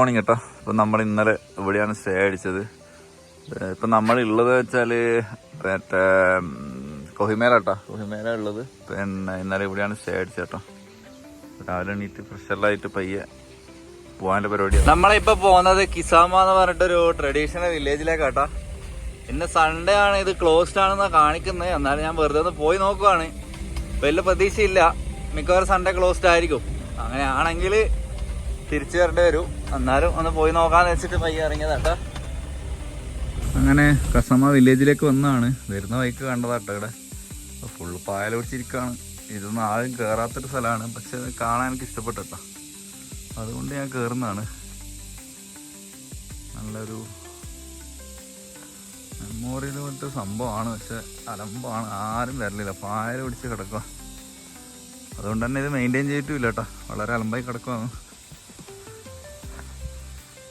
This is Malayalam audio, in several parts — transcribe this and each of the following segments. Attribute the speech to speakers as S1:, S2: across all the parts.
S1: മോർണിംഗ് കേട്ടോ. ഇപ്പം നമ്മൾ ഇന്നലെ ഇവിടെയാണ് സ്റ്റേ അടിച്ചത്. ഇപ്പം നമ്മളുള്ളത് വെച്ചാൽ മറ്റേ കൊഹിമേല കേട്ടോ, കൊഹിമേല ഉള്ളത്. പിന്നെ ഇന്നലെ ഇവിടെയാണ് സ്റ്റേ അടിച്ചത് കേട്ടോ. രാവിലെ എണീറ്റ് ഫ്രഷല്ലായിട്ട് പയ്യെ പോകാൻ്റെ പരിപാടിയാണ്. നമ്മളിപ്പോൾ പോകുന്നത് കിസാമ എന്ന് പറഞ്ഞിട്ടൊരു ട്രഡീഷണൽ വില്ലേജിലേക്കാട്ടോ. ഇന്ന് സൺഡേ ആണ്, ഇത് ക്ലോസ്ഡ് ആണെന്നാണ് കാണിക്കുന്നത്. എന്നാലും ഞാൻ വെറുതെ ഒന്ന് പോയി നോക്കുവാണ്. വലിയ പ്രതീക്ഷയില്ല, മിക്കവാറും സൺഡേ ക്ലോസ്ഡ് ആയിരിക്കും. അങ്ങനെയാണെങ്കിൽ തിരിച്ചു വരേണ്ടി വരും. എന്നാലും ഒന്ന് പോയി നോക്കാന്ന് വെച്ചിട്ട് പയ്യെ ഇറങ്ങിയതാട്ടോ. അങ്ങനെ കസമ വില്ലേജിലേക്ക് വന്നതാണ്. വരുന്ന വഴിക്ക് കണ്ടതാട്ടോ. ഇവിടെ ഫുള്ള് പായൽ പിടിച്ചിരിക്കുകയാണ്. ഇതൊന്നും ആരും കയറാത്തൊരു സ്ഥലമാണ്, പക്ഷെ കാണാൻ എനിക്ക് ഇഷ്ടപ്പെട്ടു കേട്ടോ. അതുകൊണ്ട് ഞാൻ കയറുന്നതാണ്. നല്ലൊരു മെമ്മോറിയൽ പോലത്തെ സംഭവമാണ്, പക്ഷെ അലമ്പാണ്, ആരും വരലില്ല, പായൽ പിടിച്ച് കിടക്കുക. അതുകൊണ്ട് തന്നെ ഇത് മെയിൻറ്റെയിൻ ചെയ്തിട്ടില്ല കേട്ടോ, വളരെ അലമ്പായി കിടക്കുകയാണ്.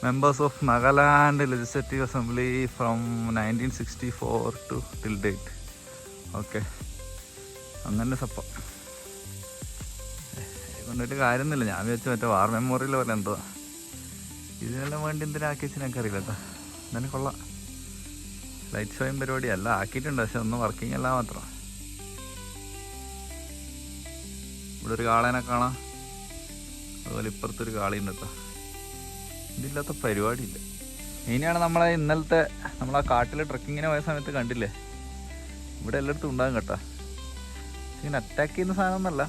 S1: Members of Nagaland Legislative Assembly from 1964 to till date. Okay, അങ്ങനെ സപ്പം കൊണ്ടിട്ട് കാര്യമൊന്നുമില്ല. ഞാൻ വിചാരിച്ചു മറ്റേ വാർ മെമ്മോറിയൽ പോലെ എന്തോ. ഇതിനെല്ലാം വേണ്ടി എന്തിനാക്കി വെച്ചാൽ എനിക്കറിയില്ല കേട്ടോ. എന്നാലും കൊള്ളാം. ലൈറ്റ് ഷോയും പരിപാടി എല്ലാം ആക്കിയിട്ടുണ്ട്, പക്ഷെ ഒന്നും വർക്കിംഗ് അല്ല മാത്രം. ഇവിടെ ഒരു കാളേനെ കാണാം, അതുപോലെ ഇപ്പുറത്തൊരു കാളിയുണ്ട് കേട്ടോ. ഇതില്ലാത്ത പരിപാടിയില്ല. ഇനിയാണ് നമ്മളെ ഇന്നലത്തെ നമ്മളാ കാട്ടിൽ ട്രക്കിങ്ങിന് പോയ സമയത്ത് കണ്ടില്ലേ, ഇവിടെ എല്ലായിടത്തും ഉണ്ടാകും കേട്ടോ. ഇങ്ങനെ അറ്റാക്ക് ചെയ്യുന്ന സാധനമൊന്നുമല്ല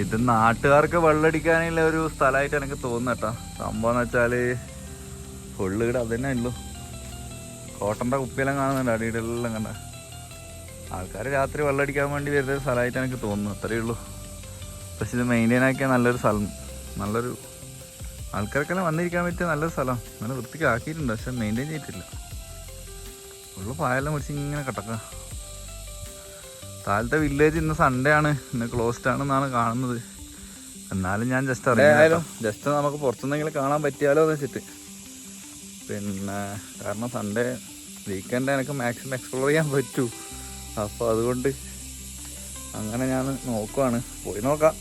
S1: ഇത്. നാട്ടുകാർക്ക് വെള്ളമടിക്കാനുള്ള ഒരു സ്ഥലമായിട്ട് എനിക്ക് തോന്നുന്നു കേട്ടോ. സംഭവം എന്ന് വെച്ചാൽ ഫുള്ള് ഇവിടെ അത് തന്നെ ഉള്ളൂ. കോട്ടൻ്റെ കുപ്പിയെല്ലാം കാണുന്നുണ്ട് അടിയിലെല്ലാം കണ്ട. ആൾക്കാർ രാത്രി വെള്ളമടിക്കാൻ വേണ്ടി വരുന്ന സ്ഥലമായിട്ട് എനിക്ക് തോന്നുന്നു, അത്രയേ ഉള്ളൂ. പക്ഷെ ഇത് മെയിൻറ്റെയിൻ ആക്കിയ നല്ലൊരു സ്ഥലം, നല്ലൊരു ആൾക്കാർക്കെല്ലാം വന്നിരിക്കാൻ പറ്റിയ നല്ലൊരു സ്ഥലം. നല്ല വൃത്തിക്ക് ആക്കിയിട്ടുണ്ട്, പക്ഷെ മെയിൻറ്റെയിൻ ചെയ്തിട്ടില്ല. ഫുള്ള് പായെല്ലാം മുടിച്ച് ഇങ്ങനെ കിടക്കുക. താഴത്തെ വില്ലേജ് ഇന്ന് സൺഡേ ആണ്, ഇന്ന് ക്ലോസ്ഡ് ആണെന്നാണ് കാണുന്നത്. എന്നാലും ഞാൻ ജസ്റ്റ് അറിയാലോ, ജസ്റ്റ് നമുക്ക് പുറത്തുനിന്നെങ്കിലും കാണാൻ പറ്റിയാലോ എന്ന് വെച്ചിട്ട്. പിന്നെ കാരണം സൺഡേ വീക്കെൻഡ് എനിക്ക് മാക്സിമം എക്സ്പ്ലോർ ചെയ്യാൻ പറ്റൂ. അപ്പോൾ അതുകൊണ്ട് അങ്ങനെ ഞാൻ നോക്കുവാണ്, പോയി നോക്കാം,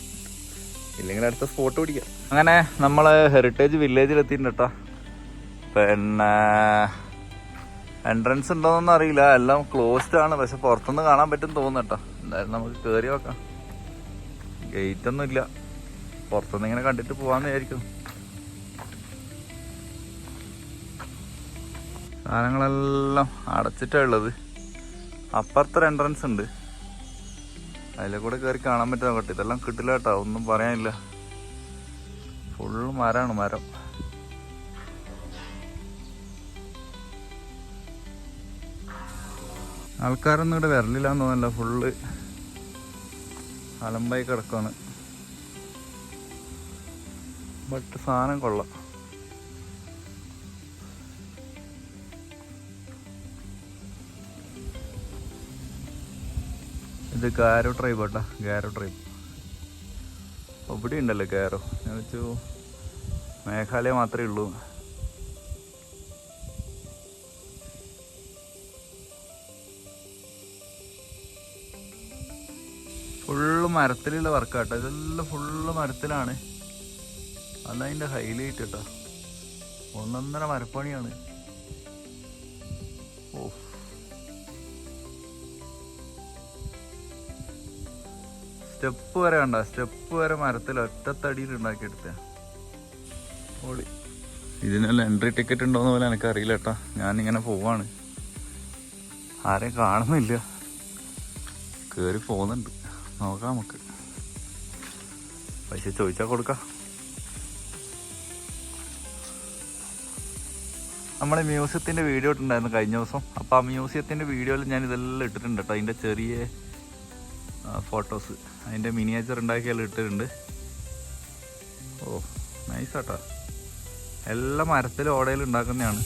S1: ഇല്ലെങ്കിൽ അടുത്ത സ്പോട്ട് പിടിക്കാം. അങ്ങനെ നമ്മൾ ഹെറിറ്റേജ് വില്ലേജിൽ എത്തിയിട്ടുണ്ട് കേട്ടോ. പിന്നെ എൻട്രൻസ് ഉണ്ടോയെന്നൊന്നും അറിയില്ല, എല്ലാം ക്ലോസ്ഡ് ആണ്. പക്ഷെ പുറത്തുനിന്ന് കാണാൻ പറ്റും തോന്നുന്നു കേട്ടോ. എന്തായാലും നമുക്ക് കയറി നോക്കാം. ഗേറ്റൊന്നും ഇല്ല, പുറത്തുനിന്ന് ഇങ്ങനെ കണ്ടിട്ട് പോകാമെന്ന് വിചാരിക്കും. സാധനങ്ങളെല്ലാം അടച്ചിട്ടാണ് ഉള്ളത്. അപ്പുറത്തൊരു എൻട്രൻസ് ഉണ്ട്, അതിലെ കൂടെ കയറി കാണാൻ പറ്റുന്ന കേട്ടോ. ഇതെല്ലാം കിട്ടില്ല കേട്ടോ, ഒന്നും പറയാനില്ല. ഫുള്ള് മരമാണ്, മരം. ആൾക്കാരൊന്നും ഇവിടെ വരലില്ലാന്ന് തോന്നല്ല, ഫുള്ള് അലമ്പായി കിടക്കുകയാണ്. ബട്ട് സാധനം കൊള്ളാം. ഇത് ഗാരോ ട്രൈബ് കേട്ടോ, ഗാരോ ട്രൈബ്. ഇവിടെ ഉണ്ടല്ലോ ഗാരോ. ഞാൻ വെച്ചു മേഘാലയ മാത്രമേ ഉള്ളൂ. ഫുള്ള് മരത്തിലുള്ള വർക്ക് കേട്ടോ, ഇതെല്ലാം ഫുള്ള് മരത്തിലാണ്. അതതിൻ്റെ ഹൈലൈറ്റ് കേട്ടോ, ഒന്നൊന്നര മരപ്പണിയാണ്. ഓ, സ്റ്റെപ്പ് വരെ കണ്ട, സ്റ്റെപ്പ് വരെ മരത്തിൽ ഒറ്റത്തടിയിൽ ഉണ്ടാക്കിയെടുത്ത പൊളി. ഇതിനെല്ലാം എൻട്രി ടിക്കറ്റ് ഉണ്ടോയെന്ന് പോലെ എനിക്കറിയില്ല കേട്ടോ. ഞാനിങ്ങനെ പോവാണ്, ആരെയും കാണുന്നില്ല, കയറി പോകുന്നുണ്ട്. നോക്കാം, നമുക്ക് പൈസ ചോദിച്ചാൽ കൊടുക്കാം. നമ്മുടെ മ്യൂസിയത്തിൻ്റെ വീഡിയോ ഇട്ടുണ്ടായിരുന്നു കഴിഞ്ഞ ദിവസം. അപ്പോൾ ആ മ്യൂസിയത്തിൻ്റെ വീഡിയോയിൽ ഞാൻ ഇതെല്ലാം ഇട്ടിട്ടുണ്ട് കേട്ടോ. അതിൻ്റെ ചെറിയ ഫോട്ടോസ്, അതിൻ്റെ മിനിയേച്ചർ ഉണ്ടാക്കിയെല്ലാം ഇട്ടിട്ടുണ്ട്. ഓ നൈസ് കേട്ടോ, എല്ലാം മരത്തിൽ ഓടയിൽ ഉണ്ടാക്കുന്നതാണ്.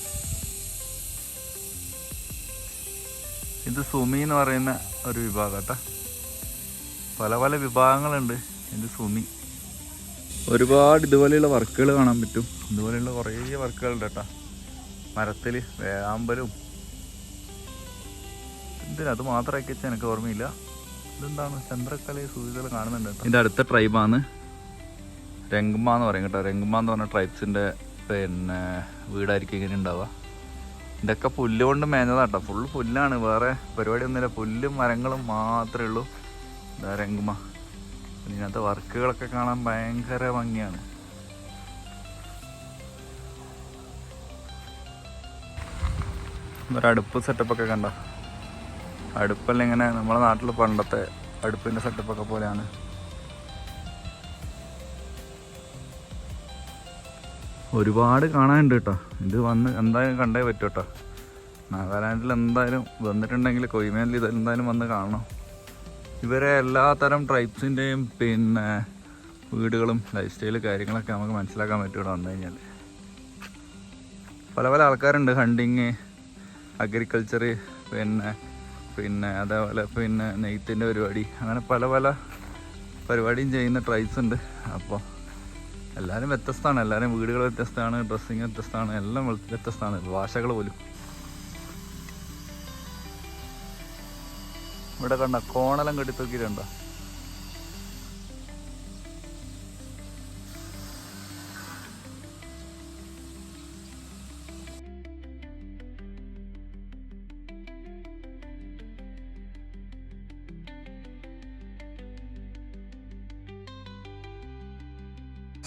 S1: ഇത് സുമി എന്ന് പറയുന്ന ഒരു വിഭാഗം കേട്ടോ. പല പല വിഭാഗങ്ങളുണ്ട്. ഇത് സുമി. ഒരുപാട് ഇതുപോലെയുള്ള വർക്കുകൾ കാണാൻ പറ്റും. ഇതുപോലെയുള്ള കുറേ വർക്കുകളുണ്ട് കേട്ടോ മരത്തിൽ. വേഴാമ്പലും എന്തിനാ അത് മാത്രമാക്കി വെച്ചാൽ എനിക്ക് ഓർമ്മയില്ല. ഇതെന്താണ് ചന്ദ്രക്കലയെ സൂചിതകൾ കാണുന്നുണ്ട്. ഇത് അടുത്ത ട്രൈബാണ്. രംഗമ്മ എന്ന് പറയും കേട്ടോ. രംഗമ്മ എന്ന് പറഞ്ഞ ട്രൈബ്സിൻ്റെ പിന്നെ വീടായിരിക്കും ഇങ്ങനെ ഉണ്ടാവുക. ഇതൊക്കെ പുല്ല് കൊണ്ട് മേഞ്ഞതാട്ടോ. ഫുൾ പുല്ലാണ്, വേറെ പരിപാടിയൊന്നുമില്ല. പുല്ലും മരങ്ങളും മാത്രമേ ഉള്ളൂ. ഇതാ രംഗമ്മ. ഇതിനകത്ത് വർക്കുകളൊക്കെ കാണാൻ ഭയങ്കര ഭംഗിയാണ്. ഒരടുപ്പ് സെറ്റപ്പൊക്കെ കണ്ട, അടുപ്പെല്ലാം ഇങ്ങനെ നമ്മളെ നാട്ടിൽ പണ്ടത്തെ അടുപ്പിൻ്റെ സെറ്റപ്പൊക്കെ പോലെയാണ്. ഒരുപാട് കാണാനുണ്ട് കേട്ടോ. ഇത് വന്ന് എന്തായാലും കണ്ടേ പറ്റും കേട്ടോ. നാഗാലാൻഡിൽ എന്തായാലും വന്നിട്ടുണ്ടെങ്കിൽ കൊഹിമയിൽ ഇത് എന്തായാലും വന്ന് കാണണം. ഇവരെ എല്ലാത്തരം ട്രൈബ്സിൻ്റെയും പിന്നെ വീടുകളും ലൈഫ് സ്റ്റൈല് കാര്യങ്ങളൊക്കെ നമുക്ക് മനസ്സിലാക്കാൻ പറ്റും ഇവിടെ വന്നു കഴിഞ്ഞാൽ. പല പല ആൾക്കാരുണ്ട്. ഹണ്ടിങ്, അഗ്രികൾച്ചർ, പിന്നെ അതേപോലെ പിന്നെ നെയ്ത്തിൻ്റെ പരിപാടി, അങ്ങനെ പല പല പരിപാടിയും ചെയ്യുന്ന ട്രൈബ്സ് ഉണ്ട്. അപ്പോൾ എല്ലാവരും വ്യത്യസ്തമാണ്. എല്ലാവരും വീടുകൾ വ്യത്യസ്തമാണ്, ഡ്രസ്സിങ് വ്യത്യസ്തമാണ്, എല്ലാം വ്യത്യസ്തമാണ്, ഭാഷകൾ പോലും. ഇവിടെ കണ്ട കോണെല്ലാം കെട്ടിത്തൂക്കിയിട്ടുണ്ടോ?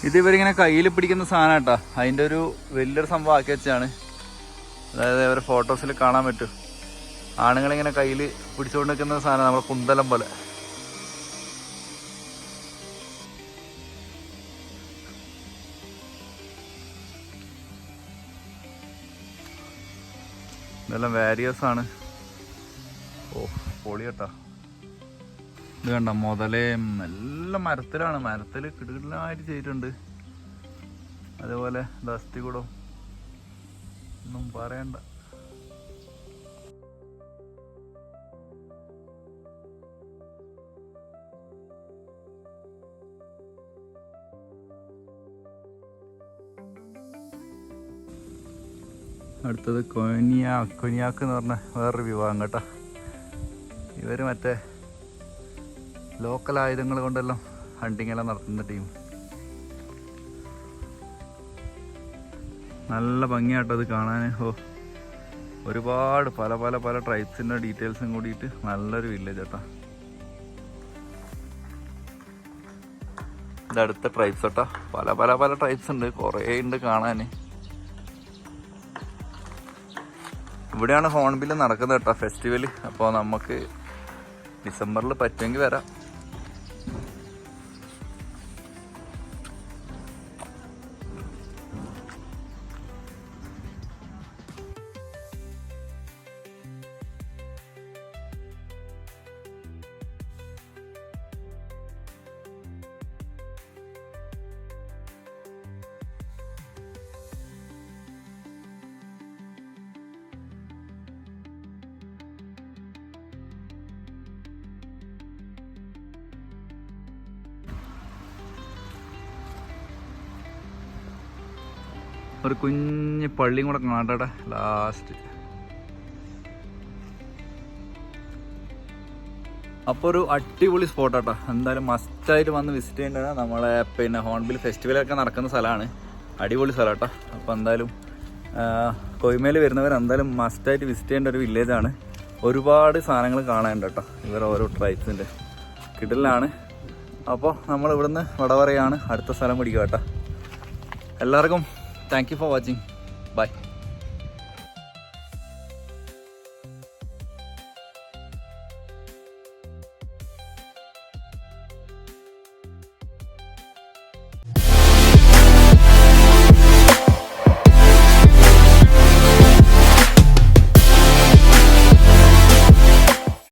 S1: ഇത് ഇവരിങ്ങനെ കയ്യിൽ പിടിക്കുന്ന സാധനം കേട്ടോ. അതിൻ്റെ ഒരു വലിയൊരു സംഭവം ആക്കി വെച്ചാണ്. അതായത് ഇവരെ ഫോട്ടോസിൽ കാണാൻ പറ്റും. ആണുങ്ങളിങ്ങനെ കയ്യിൽ പിടിച്ചുകൊണ്ട് നിൽക്കുന്ന സാധനം, നമ്മളെ കുന്തലം പോലെ. ഇതെല്ലാം വാരിയേഴ്സ് ആണ്. ഓ പൊളി കേട്ടോ. ഇത് കണ്ട മുതലേം എല്ലാം മരത്തിലാണ്. മരത്തിൽ കിടുകിടലായിട്ട് ചെയ്തിട്ടുണ്ട്. അതേപോലെ ദസ്തികൂടം ഒന്നും പറയണ്ട. അടുത്തത് കൊനിയാക്ക് എന്ന് പറഞ്ഞ വേറൊരു വിഭാഗം കേട്ടോ. ഇവർ മറ്റേ ലോക്കൽ ആയുധങ്ങൾ കൊണ്ടെല്ലാം ഹണ്ടിങ്ങെല്ലാം നടത്തുന്ന ടീം. നല്ല ഭംഗിയാട്ടോ അത് കാണാൻ. ഒരുപാട് പല പല പല ട്രൈബ്സിൻ്റെ ഡീറ്റെയിൽസും കൂടിയിട്ട് നല്ലൊരു വില്ലേജ് കേട്ടോ. ഇതടുത്ത ട്രൈബ്സ് കേട്ടോ. പല പല പല ട്രൈബ്സ് ഉണ്ട്, കുറേ ഉണ്ട് കാണാൻ. ഇവിടെയാണ് ഹോൺബിൽ നടക്കുന്നത് കേട്ടോ, ഫെസ്റ്റിവൽ. അപ്പോൾ നമുക്ക് ഡിസംബറിൽ പറ്റുമെങ്കിൽ വരാം. ഒരു കുഞ്ഞ് പള്ളിയും കൂടെ കാണട്ടെ ലാസ്റ്റ്. അപ്പോൾ ഒരു അടിപൊളി സ്പോട്ടാട്ടോ. എന്തായാലും മസ്റ്റായിട്ട് വന്ന് വിസിറ്റ് ചെയ്യേണ്ടത്. നമ്മളെ പിന്നെ ഹോൺബിൽ ഫെസ്റ്റിവലൊക്കെ നടക്കുന്ന സ്ഥലമാണ്. അടിപൊളി സ്ഥലം കേട്ടോ. അപ്പോൾ എന്തായാലും കൊഹിമയിൽ വരുന്നവർ എന്തായാലും മസ്റ്റായിട്ട് വിസിറ്റ് ചെയ്യേണ്ട ഒരു വില്ലേജാണ്. ഒരുപാട് സാധനങ്ങൾ കാണാനുണ്ട് കേട്ടോ. ഇവർ ഓരോ ട്രൈബ്സിൻ്റെ കിടലിലാണ്. അപ്പോൾ നമ്മൾ ഇവിടുന്ന് വട പറയാണ്. അടുത്ത സ്ഥലം പിടിക്കുക കേട്ടോ. എല്ലാവർക്കും thank you for watching. By.